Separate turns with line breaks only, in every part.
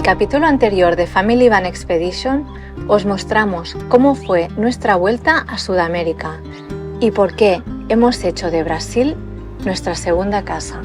capítulo anterior de Family Van Expedition os mostramos cómo fue nuestra vuelta a Sudamérica y por qué hemos hecho de Brasil nuestra segunda casa.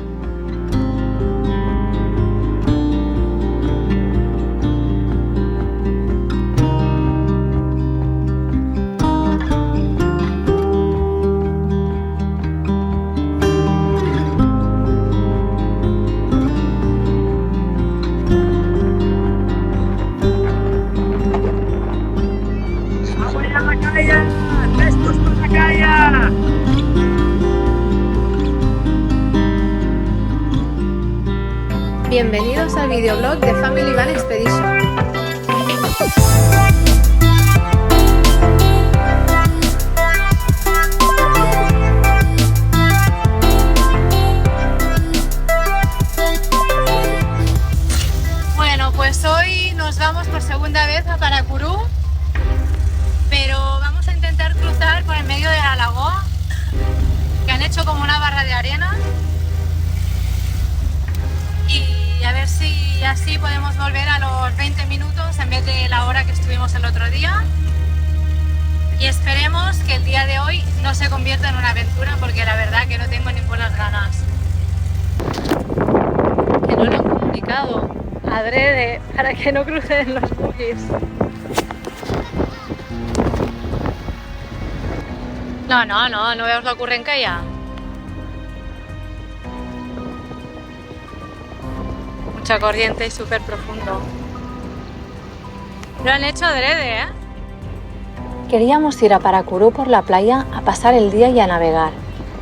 Bienvenidos al videoblog de Family Van Expedition. Bueno, pues hoy nos vamos por segunda vez a Paracuru, pero vamos a intentar cruzar por el medio de la lagoa, que han hecho como una barra de arena. Y a ver si así podemos volver a los 20 minutos en vez de la hora que estuvimos el otro día. Y esperemos que el día de hoy no se convierta en una aventura, porque la verdad que no tengo ninguna ganas. Que no lo han comunicado adrede para que no crucen los buggies. No os lo ocurren que ya. Mucha corriente y súper profundo. Lo han hecho adrede, ¿eh? Queríamos ir a Paracuru por la playa a pasar el día y a navegar,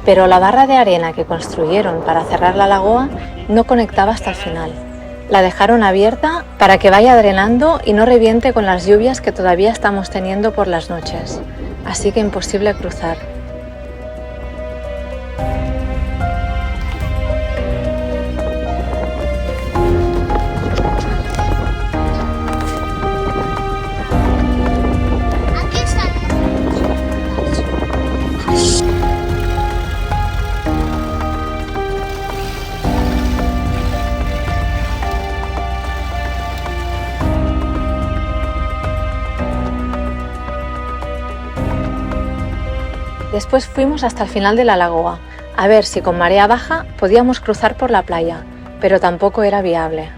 pero la barra de arena que construyeron para cerrar la lagoa no conectaba hasta el final. La dejaron abierta para que vaya drenando y no reviente con las lluvias que todavía estamos teniendo por las noches, así que imposible cruzar. Después fuimos hasta el final de la lagoa, a ver si con marea baja podíamos cruzar por la playa, pero tampoco era viable.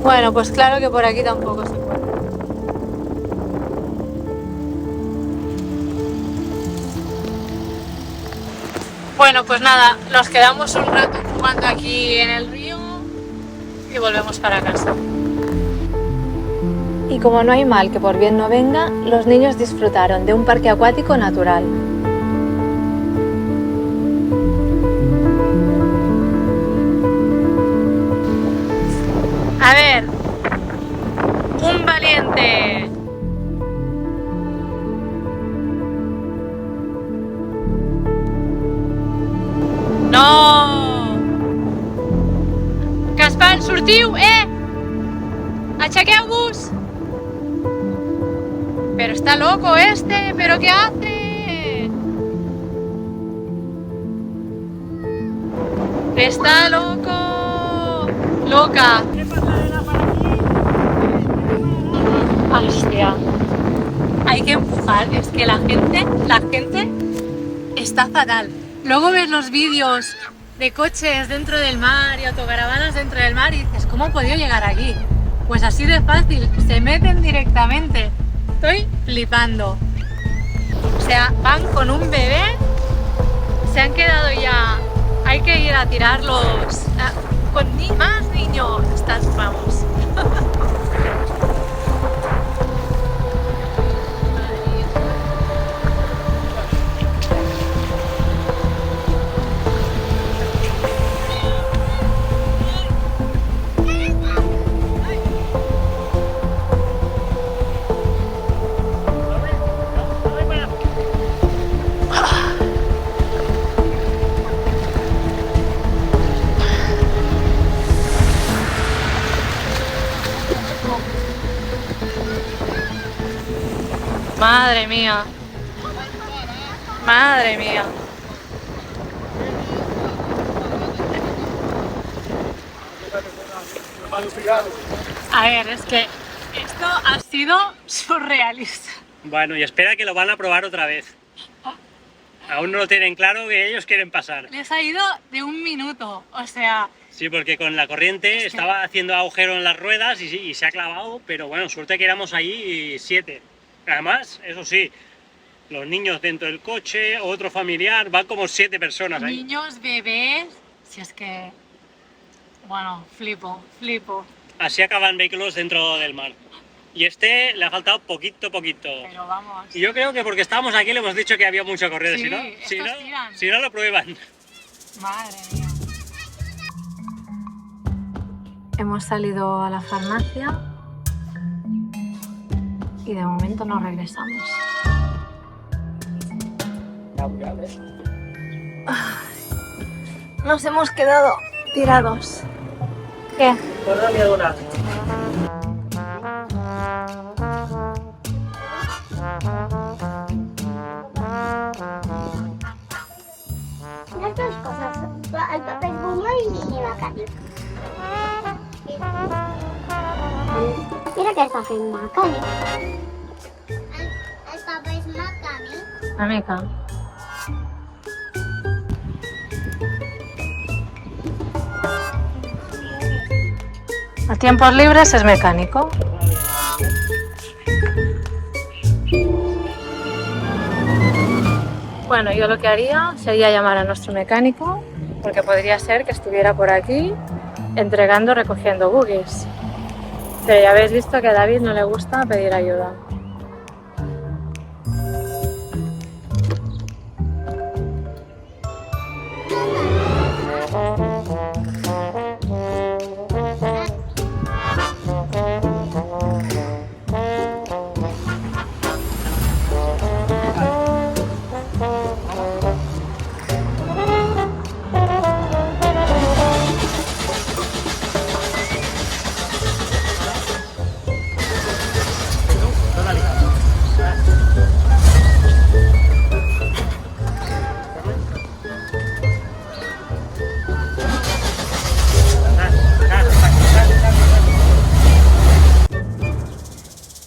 Bueno, pues claro que por aquí tampoco se puede. Bueno, pues nada, nos quedamos un rato jugando aquí en el río y volvemos para casa. Y como no hay mal que por bien no venga, los niños disfrutaron de un parque acuático natural. A ver, un valiente. No! Caspar, sortiu, Aixequeu-vos! Pero está loco este, ¿pero qué hace? Está loco. Loca. Hostia. Hay que empujar, es que la gente está fatal. Luego ves los vídeos de coches dentro del mar y autocaravanas dentro del mar y dices, ¿cómo he podido llegar aquí? Pues así de fácil, se meten directamente. Estoy flipando. O sea, van con un bebé, se han quedado ya, hay que ir a tirarlos con más niños. Vamos. Madre mía. Madre mía. A ver, es que esto ha sido surrealista.
Bueno, y espera que lo van a probar otra vez. Aún no lo tienen claro que ellos quieren pasar.
Les ha ido de un minuto, o sea...
Sí, porque con la corriente estaba haciendo agujero en las ruedas y se ha clavado, pero bueno, suerte que éramos ahí 7. Además, eso sí, los niños dentro del coche, otro familiar, van como 7 personas ahí.
Niños, bebés, si es que... Bueno, flipo.
Así acaban vehículos dentro del mar. Y este le ha faltado poquito.
Pero vamos...
Y yo creo que porque estábamos aquí le hemos dicho que había mucha corriente,
Sí,
si no lo prueban.
Madre mía. Hemos salido a la farmacia y de momento no regresamos. Nos hemos quedado tirados. ¿Qué?
Pues dame alguna.
Las dos cosas, el papel bomba y la carne. Mira que està fent Macani. El paper és Macani.
Amiga. A tiempos libres es mecánico. Bueno, yo lo que haría sería llamar a nuestro mecánico, porque podría ser que estuviera por aquí entregando, recogiendo buggies. Pero ya habéis visto que a David no le gusta pedir ayuda.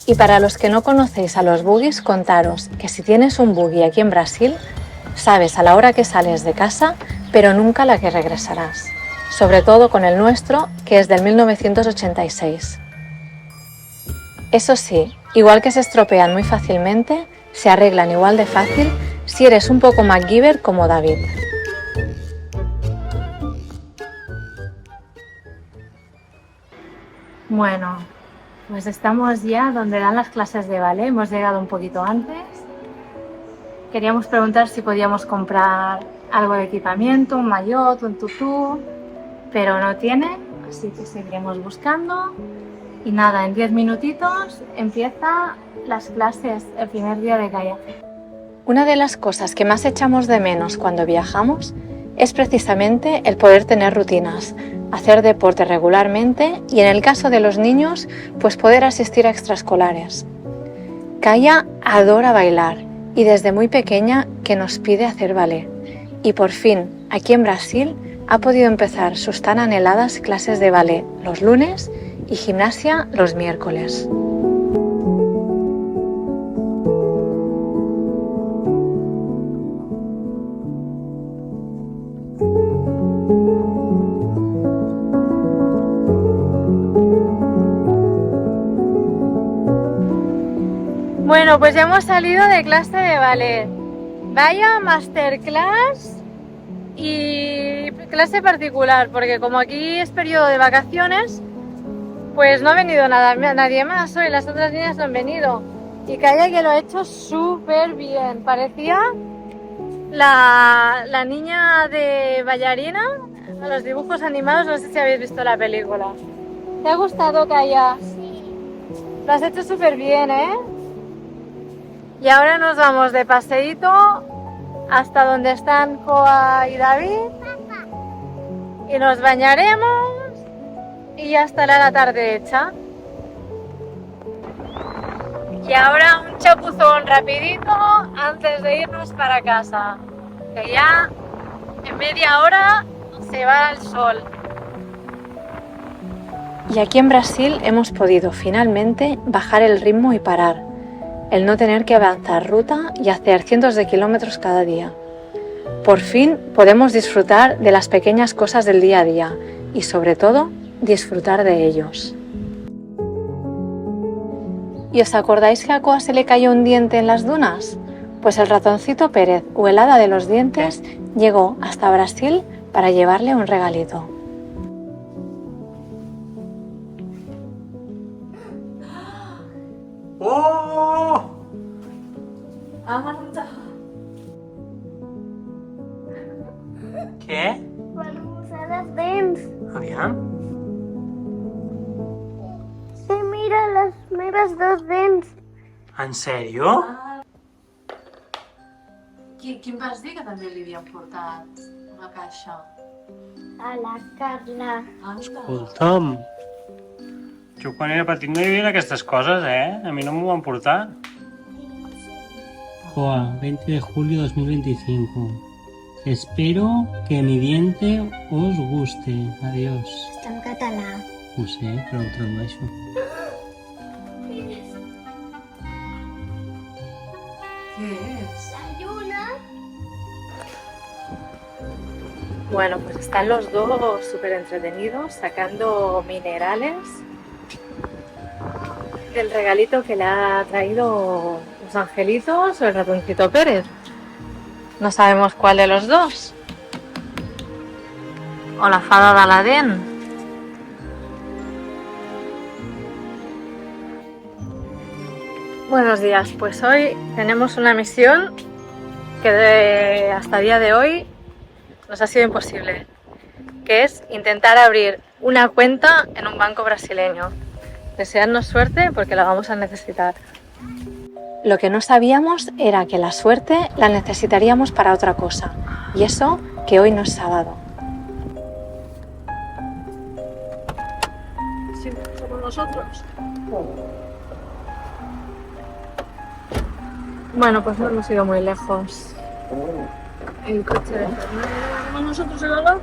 Y para los que no conocéis a los buggies, contaros que si tienes un buggy aquí en Brasil, sabes a la hora que sales de casa, pero nunca la que regresarás. Sobre todo con el nuestro, que es del 1986. Eso sí, igual que se estropean muy fácilmente, se arreglan igual de fácil si eres un poco MacGyver como David. Bueno, pues estamos ya donde dan las clases de ballet, hemos llegado un poquito antes. Queríamos preguntar si podíamos comprar algo de equipamiento, un maillot, un tutú, pero no tiene, así que seguiremos buscando. Y nada, en 10 minutitos empieza las clases, el primer día de kayak. Una de las cosas que más echamos de menos cuando viajamos es precisamente el poder tener rutinas, hacer deporte regularmente y en el caso de los niños, pues poder asistir a extraescolares. Kaya adora bailar y desde muy pequeña que nos pide hacer ballet. Y por fin, aquí en Brasil, ha podido empezar sus tan anheladas clases de ballet los lunes y gimnasia los miércoles. Bueno, pues ya hemos salido de clase de ballet. Vaya masterclass y clase particular, porque como aquí es periodo de vacaciones, pues no ha venido nadie más hoy, las otras niñas no han venido. Y Kaya que lo ha hecho súper bien, parecía la niña de bailarina a los dibujos animados, no sé si habéis visto la película. ¿Te ha gustado, Kaya?
Sí.
Lo has hecho súper bien, ¿eh? Y ahora nos vamos de paseíto hasta donde están Joa y David y nos bañaremos y ya estará la tarde hecha. Y ahora un chapuzón rapidito antes de irnos para casa, que ya en media hora se va el sol. Y aquí en Brasil hemos podido finalmente bajar el ritmo y parar, el no tener que avanzar ruta y hacer cientos de kilómetros cada día. Por fin podemos disfrutar de las pequeñas cosas del día a día y sobre todo disfrutar de ellos. ¿Y os acordáis que a Coa se le cayó un diente en las dunas? Pues el ratoncito Pérez, o el hada de los dientes, llegó hasta Brasil para llevarle un regalito.
¡Oh! ¿Qué?
Vamos a las dents.
Aviam.
Sí, mira las meves dos dents.
En sèrio?
Quin vas dir que també li havien portat una caixa?
A la Carla.
Escolta'm, jo quan era petit no hi havia aquestes coses, A mi no m'ho van portar. Joa, 20 de julio 2025. Espero que mi diente os guste. Adiós.
Està en català.
Ho sé, però ho tradueixo.
¿Qué es?
La lluna.
Bueno, pues están los dos súper entretenidos sacando minerales del regalito que le ha traído los angelitos o el ratoncito Pérez. No sabemos cuál de los dos. O la fada de Aladín. Buenos días, pues hoy tenemos una misión que hasta el día de hoy nos ha sido imposible, que es intentar abrir una cuenta en un banco brasileño. Deseadnos suerte porque la vamos a necesitar. Lo que no sabíamos era que la suerte la necesitaríamos para otra cosa, y eso que hoy no es sábado. Sí, somos nosotros. Bueno, pues no hemos ido muy lejos. El coche de Fernando. ¿Somos nosotros el olor?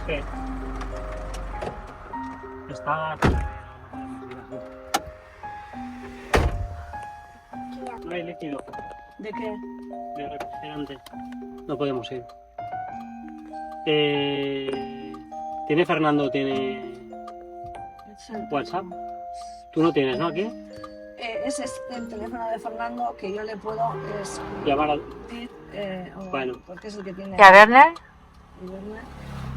Sí. Está... No hay líquido
¿De qué?
de refrigerante. No podemos ir. ¿Tiene Fernando, tiene WhatsApp? Tú no tienes, ¿no? Aquí.
Ese es el teléfono de Fernando que yo le puedo
Llamar al... Bueno.
porque es el que tiene.
¿Y a Werner?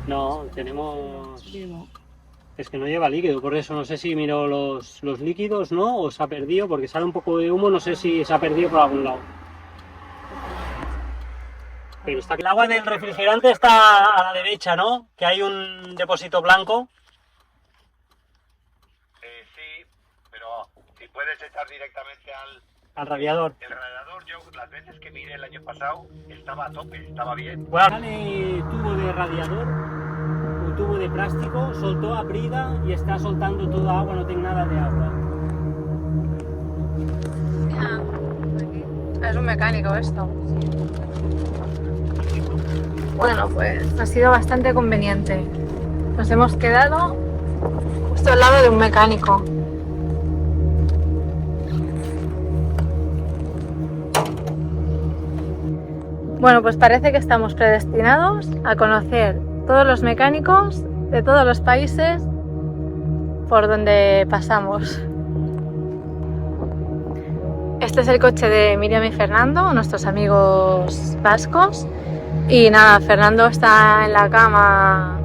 No, tenemos...
Digo,
Es que no lleva líquido, por eso no sé si miro los líquidos, ¿no? O se ha perdido, porque sale un poco de humo, no sé si se ha perdido por algún lado. Pero está... El agua del refrigerante está a la derecha, ¿no? Que hay un depósito blanco.
Sí, pero si puedes echar directamente
Al radiador.
el radiador, yo las veces que miré el año pasado estaba a tope, estaba bien.
Bueno, sale tubo de radiador, un tubo de plástico, soltó a brida y está soltando toda agua, no tiene nada de agua.
Es un mecánico esto. Bueno, pues ha sido bastante conveniente. Nos hemos quedado justo al lado de un mecánico. Bueno, pues parece que estamos predestinados a conocer todos los mecánicos de todos los países por donde pasamos. Este es el coche de Miriam y Fernando, nuestros amigos vascos. Y nada, Fernando está en la cama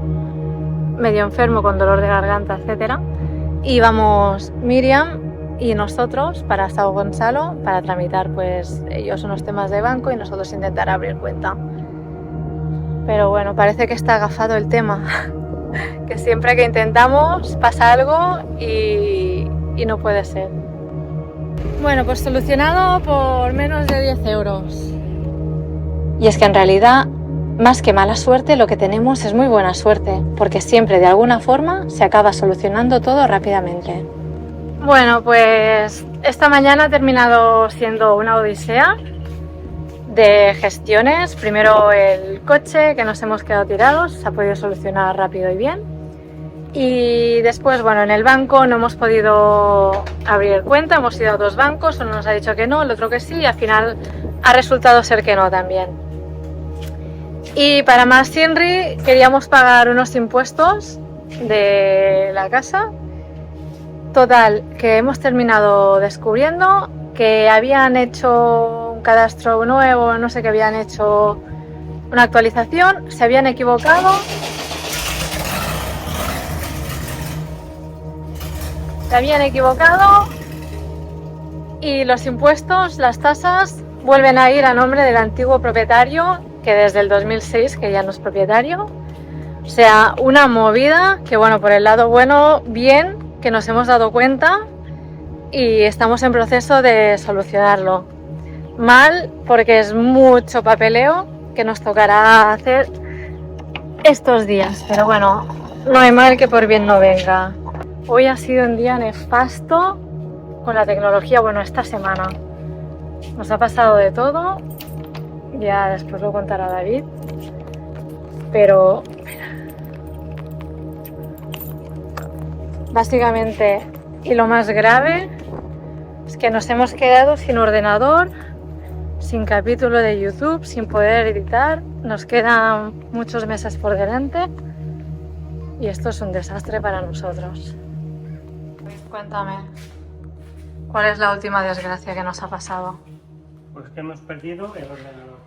medio enfermo con dolor de garganta, etc. Y vamos Miriam y nosotros para São Gonçalo para tramitar pues ellos unos temas de banco y nosotros intentar abrir cuenta. Pero bueno, parece que está agafado el tema, que siempre que intentamos pasa algo y no puede ser. Bueno, pues solucionado por menos de 10 euros. Y es que en realidad, más que mala suerte, lo que tenemos es muy buena suerte, porque siempre de alguna forma se acaba solucionando todo rápidamente. Bueno, pues esta mañana ha terminado siendo una odisea de gestiones. Primero el coche, que nos hemos quedado tirados, se ha podido solucionar rápido y bien. Y después, bueno, en el banco no hemos podido abrir cuenta, hemos ido a 2 bancos, uno nos ha dicho que no, el otro que sí, y al final ha resultado ser que no también. Y para más Sinri queríamos pagar unos impuestos de la casa. Total, que hemos terminado descubriendo que habían hecho un cadastro nuevo, no sé, que habían hecho una actualización, se habían equivocado. Y los impuestos, las tasas, vuelven a ir a nombre del antiguo propietario, que desde el 2006 que ya no es propietario. O sea, una movida que, bueno, por el lado bueno, bien, que nos hemos dado cuenta y estamos en proceso de solucionarlo. Mal, porque es mucho papeleo que nos tocará hacer estos días, pero bueno, no hay mal que por bien no venga. Hoy ha sido un día nefasto con la tecnología, bueno, esta semana. Nos ha pasado de todo, ya después lo contará David, pero básicamente, y lo más grave, es que nos hemos quedado sin ordenador, sin capítulo de YouTube, sin poder editar. Nos quedan muchos meses por delante y esto es un desastre para nosotros. Cuéntame, ¿cuál es la última desgracia que nos ha pasado?
Pues que hemos perdido el ordenador.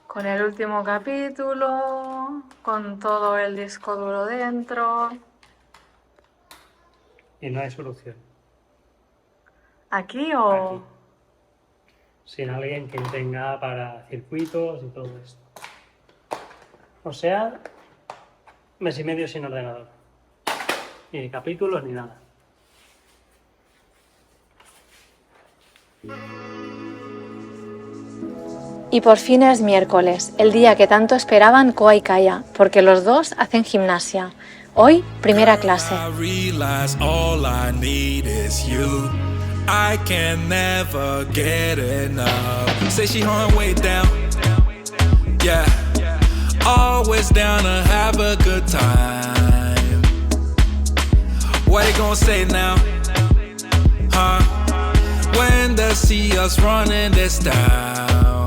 Con el último capítulo, con todo el disco duro dentro.
Y no hay solución.
¿Aquí o...?
Aquí. Sin alguien que tenga para circuitos y todo esto. O sea, mes y medio sin ordenador. Ni capítulos ni nada.
Y por fin es miércoles, el día que tanto esperaban Koa y Kaya, porque los dos hacen gimnasia. Hoy, primera clase.
I can never get enough. Say she on way down. Yeah. Always down to have a good time. What they gonna say now? Huh? When they see us running this town.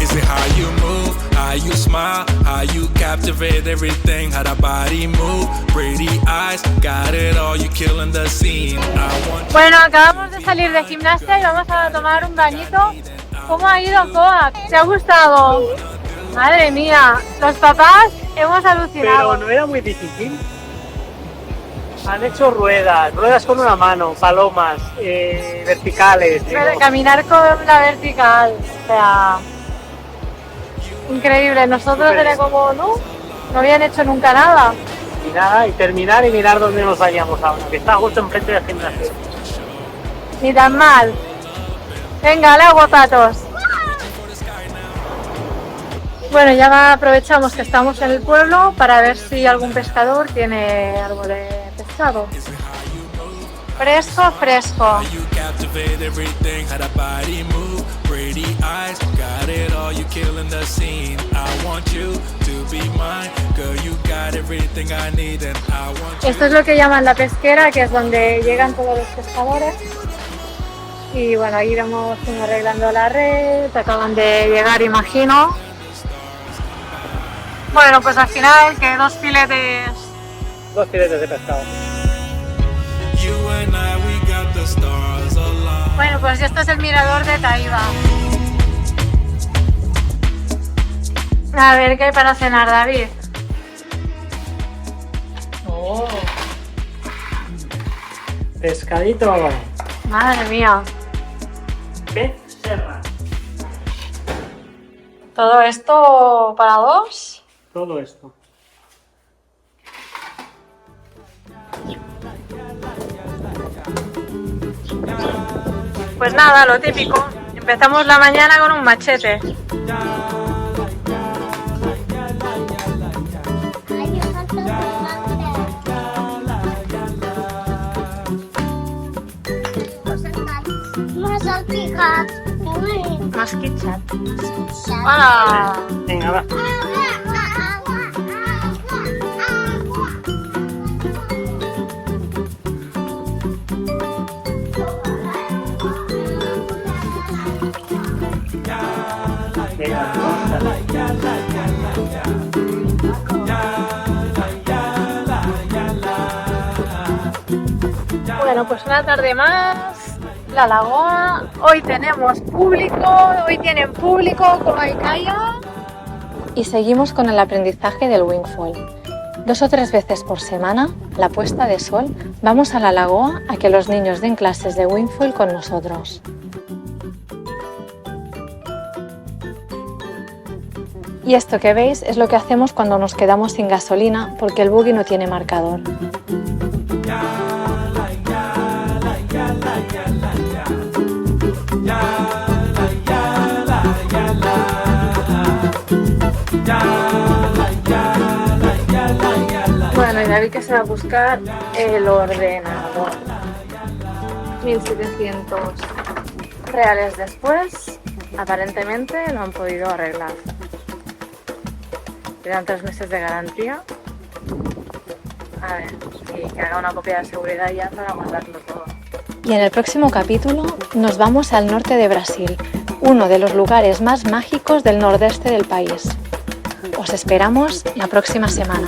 Is it how you move, how you smile, how you captivate everything, how that body move, pretty eyes, got it all, you killing the scene.
Bueno, acabamos de salir de gimnasia y vamos a tomar un bañito. ¿Cómo ha ido, Koa? ¿Te ha gustado? Madre mía, los papás hemos alucinado.
Pero no era muy difícil. Han hecho ruedas con una mano, palomas, verticales.
Caminar con la vertical, o sea... Increíble, nosotros era como, no habían hecho nunca nada.
Y nada, y terminar y mirar dónde nos bañamos ahora, que está justo enfrente del gimnasio.
Ni tan mal. Venga, al agua, patos. Bueno, ya aprovechamos que estamos en el pueblo para ver si algún pescador tiene algo de pescado. Fresco, fresco. Esto es lo que llaman la pesquera, que es donde llegan todos los pescadores. Y bueno, ahí vamos arreglando la red, acaban de llegar, imagino. Bueno, pues al final que dos filetes
de pescado.
Bueno, pues esto es el mirador de Taiba. A ver, ¿qué hay para cenar, David?
Oh. Pescadito.
Madre mía.
Pez serra.
¿Todo esto para dos?
Todo esto.
Pues nada, lo típico. Empezamos la mañana con un machete. Más KitKat. ¡Hola!
Venga, va.
Bueno, pues una tarde más, la lagoa. Hoy tenemos público, hoy tienen público como hay calla. Y seguimos con el aprendizaje del wingfoil. 2 o 3 veces por semana, la puesta de sol, vamos a la lagoa a que los niños den clases de wingfoil con nosotros. Y esto que veis es lo que hacemos cuando nos quedamos sin gasolina porque el buggy no tiene marcador. Bueno, y David que se va a buscar el ordenador. 1.700 reales después, aparentemente lo han podido arreglar. Quedan 3 meses de garantía. A ver, y que haga una copia de seguridad ya para guardarlo todo. Y en el próximo capítulo nos vamos al norte de Brasil, uno de los lugares más mágicos del nordeste del país. Os esperamos la próxima semana.